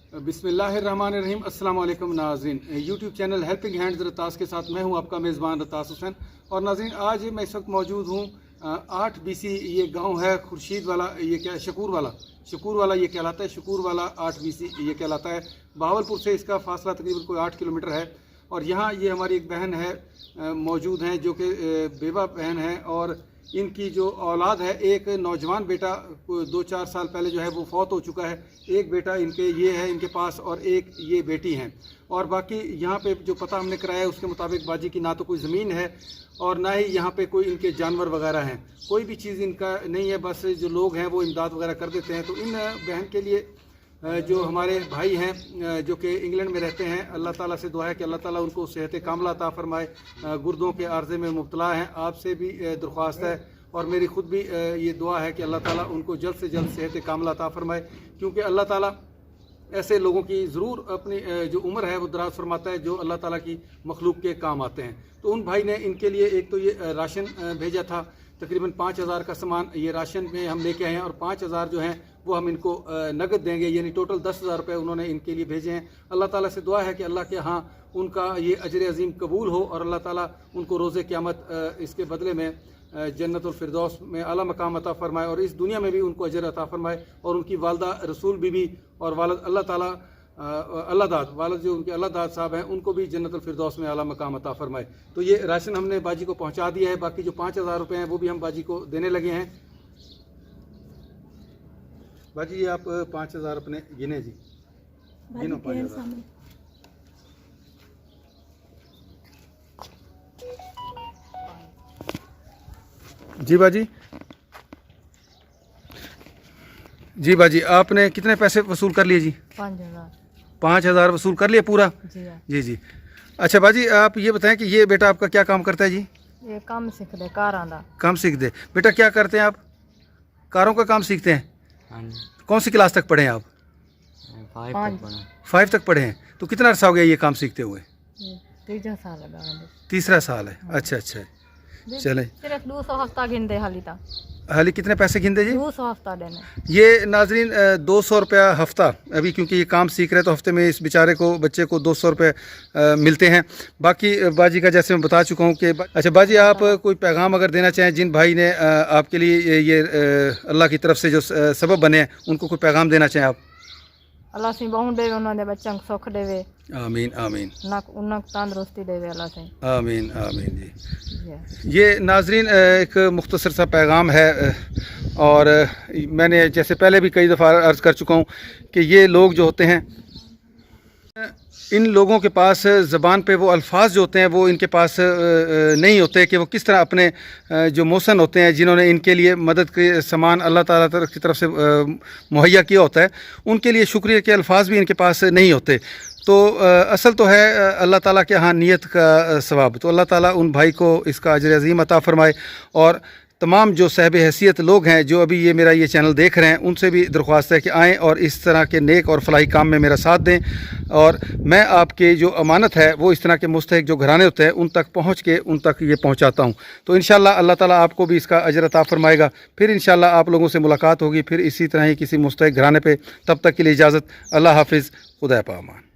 बिस्मिल्लाहिर्रहमानिर्रहीम। अस्सलाम वालेकुम नाज़रीन, यूट्यूब चैनल हेल्पिंग हैंड्स रतास के साथ मैं हूं आपका मेज़बान रतास हुसैन। और नाज़रीन, आज मैं इस वक्त मौजूद हूं 8 BC ये गांव है खुर्शीद वाला, ये क्या शकूर वाला ये कहलाता है। शकूर वाला 8 BC ये कहलाता है। बहावलपुर से इसका फासला तकरीबन कोई 8 किलोमीटर है। और यहाँ ये हमारी एक बहन है मौजूद हैं जो कि बेवा बहन है, और इनकी जो औलाद है, एक नौजवान बेटा 2-4 साल पहले जो है वो फौत हो चुका है। एक बेटा इनके ये है इनके पास, और एक ये बेटी हैं। और बाकी यहाँ पे जो पता हमने कराया है उसके मुताबिक बाजी की ना तो कोई ज़मीन है और ना ही यहाँ पे कोई इनके जानवर वगैरह हैं। कोई भी चीज़ इनका नहीं है, बस जो लोग हैं वो इमदाद वगैरह कर देते हैं। तो इन बहन के लिए जो हमारे भाई हैं जो कि इंग्लैंड में रहते हैं, अल्लाह ताला से दुआ है कि अल्लाह ताला उनको सेहत कामला अता फरमाए। गुर्दों के आर्जे में मुब्तला हैं। आपसे भी दरख्वास्त है और मेरी ख़ुद भी ये दुआ है कि अल्लाह ताला उनको जल्द से जल्द सेहत कामला अता फरमाए, क्योंकि अल्लाह ताला ऐसे लोगों की ज़रूर अपनी जो उम्र है वो दराज फरमाता है जो अल्लाह ताला की मखलूक के काम आते हैं। तो उन भाई ने इनके लिए एक तो ये राशन भेजा था, तकरीबन 5,000 का सामान ये राशन में हम लेके आए हैं, और 5,000 जो हैं वो हम इनको नगद देंगे, यानी टोटल 10,000 रुपये उन्होंने इनके लिए भेजे हैं। अल्लाह ताला से दुआ है कि अल्लाह के यहाँ उनका ये अजर अजीम कबूल हो और अल्लाह ताला उनको रोज़े क़यामत इसके बदले में जन्नतुल फिरदौस में आला मकाम अता फरमाए, और इस दुनिया में भी उनको अजर अता फरमाए। और उनकी वालदा रसूल बीबी और वालद अल्लाह ताला अल्लाहदाद वालद जो उनके अल्लाहदाद साहब हैं उनको भी जन्नतुल फिरदौस में आला मकाम अता फरमाए। तो ये राशन हमने बाजी को पहुँचा दिया है। बाकी जो 5,000 रुपये हैं वो भी हम बाजी को देने लगे हैं। बाजी ये आप 5,000 अपने गिने जी, गिनो 5,000। जी बाजी, जी बाजी आपने कितने पैसे वसूल कर लिए जी? 5,000 वसूल कर लिए पूरा? जी जी। अच्छा बाजी, आप ये बताएं कि ये बेटा आपका क्या काम करता है जी? ये काम सीख दे, कारां दा काम सीख दे। बेटा क्या करते हैं आप? कारों का काम सीखते हैं? कौन सी क्लास तक पढ़े हैं आप? 5 तक पढ़े हैं। तो कितना अर्सा हो गया ये काम सीखते हुए? 3 साल लगा। 3रा साल है। अच्छा अच्छा, चले। सिर्फ 200 हफ्ता गिनदे हाली कितने पैसे गिनते जी? 200 हफ्ता देने। ये नाजरीन 200 रुपया हफ्ता अभी, क्योंकि ये काम सीख रहे तो हफ्ते में इस बेचारे को बच्चे को 200 रुपये मिलते हैं। बाकी बाजी का जैसे मैं बता चुका हूँ कि अच्छा बाजी, आप कोई पैगाम अगर देना चाहें जिन भाई ने आपके लिए ये अल्लाह की तरफ से जो सबब बने हैं, उनको कोई पैगाम देना चाहें आप? अल्लाह से बहु देवे, उन्होंने बच्चों को सुख देवे। आमीन आमीन। उन्हें तंदुरुस्ती देवे अल्लाह से। आमीन आमीन जी। ये नाजरीन एक मुख्तसर सा पैगाम है, और मैंने जैसे पहले भी कई दफ़ा अर्ज़ कर चुका हूँ कि ये लोग जो होते हैं, इन लोगों के पास ज़बान पे वो अल्फाज जो होते हैं वो इनके पास नहीं होते कि वो किस तरह अपने जो मौसन होते हैं जिन्होंने इनके लिए मदद के सामान अल्लाह ताला की तरफ से मुहैया किया होता है, उनके लिए शुक्रिया के अल्फाज भी इनके पास नहीं होते। तो असल तो है अल्लाह ताला के यहाँ नियत का सवाब। तो अल्लाह ताला उन भाई को इसका अजर अज़ीम अता फ़रमाए। और तमाम जो साहिब हैसियत लोग हैं जो अभी ये मेरा ये चैनल देख रहे हैं, उनसे भी दरख्वास्त है कि आएँ और इस तरह के नेक और फलाही काम में मेरा साथ दें। और मैं आपके जो अमानत है वो इस तरह के मुस्तहिक जो घराने होते हैं उन तक पहुँच के उन तक ये पहुँचाता हूँ। तो इंशाअल्लाह अल्लाह ताला आपको भी इसका अजर अता फ़रमाएगा। फिर इंशाअल्लाह आप लोगों से मुलाकात होगी फिर इसी तरह ही किसी मुस्तहिक घराने पर। तब तक के लिए इजाज़त। अल्लाह हाफिज़। खुदा पामान।